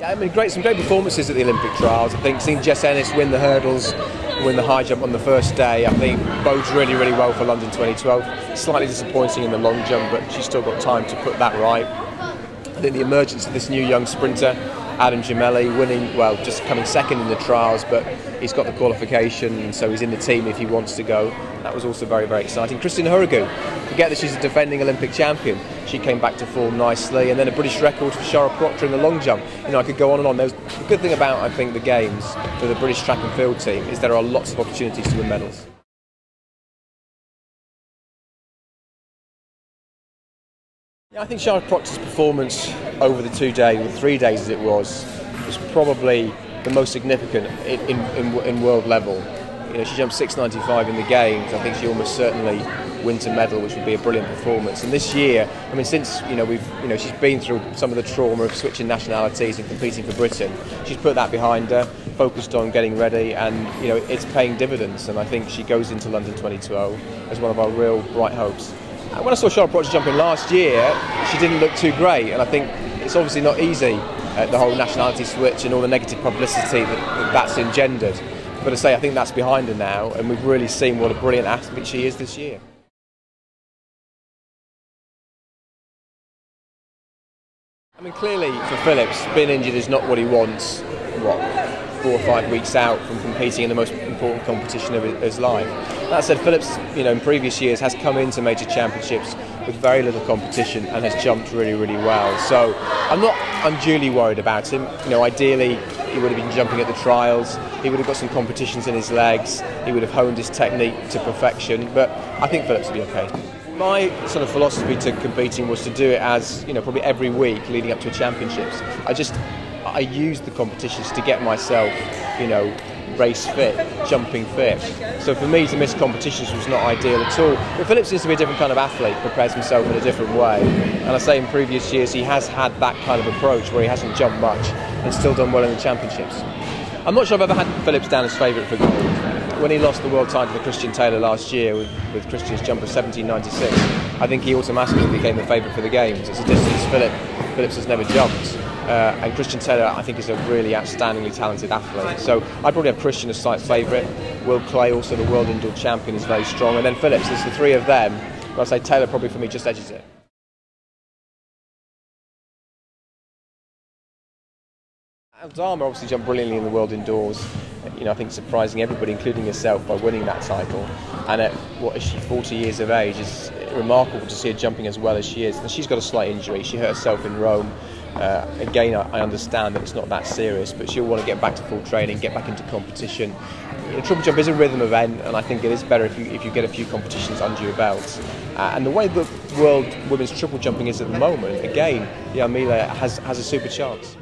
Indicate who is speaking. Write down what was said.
Speaker 1: Yeah, I mean, some great performances at the Olympic trials. I think seeing Jess Ennis win the hurdles, win the high jump on the first day, I think bodes really, really well for London 2012. Slightly disappointing in the long jump, but she's still got time to put that right. I think the emergence of this new young sprinter, Adam Gemelli, winning, well, just coming second in the trials, but he's got the qualification, so he's in the team if he wants to go. That was also very, very exciting. Christine Hurrigu, forget that she's a defending Olympic champion. She came back to form nicely, and then a British record for Shara Proctor in the long jump. You know, I could go on and on. The good thing about, I think, the Games for the British track and field team is there are lots of opportunities to win medals. Yeah, I think Shara Proctor's performance over the 3 days as it was probably the most significant in world level. You know, she jumped 6.95 in the Games. I think she almost certainly wins a medal, which would be a brilliant performance. And this year, I mean, since she's been through some of the trauma of switching nationalities and competing for Britain, she's put that behind her, focused on getting ready, and it's paying dividends. And I think she goes into London 2012 as one of our real bright hopes. When I saw Shara Proctor jumping last year, she didn't look too great, and I think it's obviously not easy, the whole nationality switch and all the negative publicity that's engendered. But I say, I think that's behind her now, and we've really seen what a brilliant athlete she is this year. I mean, clearly for Phillips, being injured is not what he wants, 4 or 5 weeks out from competing in the most important competition of his life. That said, Phillips, in previous years has come into major championships with very little competition and has jumped really, really well. So I'm not unduly worried about him. Ideally, he would have been jumping at the trials, he would have got some competitions in his legs, he would have honed his technique to perfection, but I think Phillips will be okay. My sort of philosophy to competing was to do it as, probably every week leading up to championships. I used the competitions to get myself, race fit, jumping fit. So for me to miss competitions was not ideal at all. But Phillips seems to be a different kind of athlete, prepares himself in a different way. And I say in previous years he has had that kind of approach where he hasn't jumped much and still done well in the championships. I'm not sure I've ever had Phillips down as favourite for gold. When he lost the world title to Christian Taylor last year with Christian's jump of 17.96, I think he automatically became the favourite for the Games. It's a distance Phillips has never jumped. And Christian Taylor, I think, is a really outstandingly talented athlete. So I'd probably have Christian as slight favourite. Will Clay, also the world indoor champion, is very strong. And then Phillips, there's the three of them. But I'd say Taylor probably for me just edges it. Aldama obviously jumped brilliantly in the world indoors. I think surprising everybody, including herself, by winning that title. And at, 40 years of age, it's remarkable to see her jumping as well as she is. And she's got a slight injury. She hurt herself in Rome. Again, I understand that it's not that serious, but she'll want to get back to full training, get back into competition. Triple jump is a rhythm event, and I think it is better if you get a few competitions under your belt. And the way the world women's triple jumping is at the moment, again, Mila has a super chance.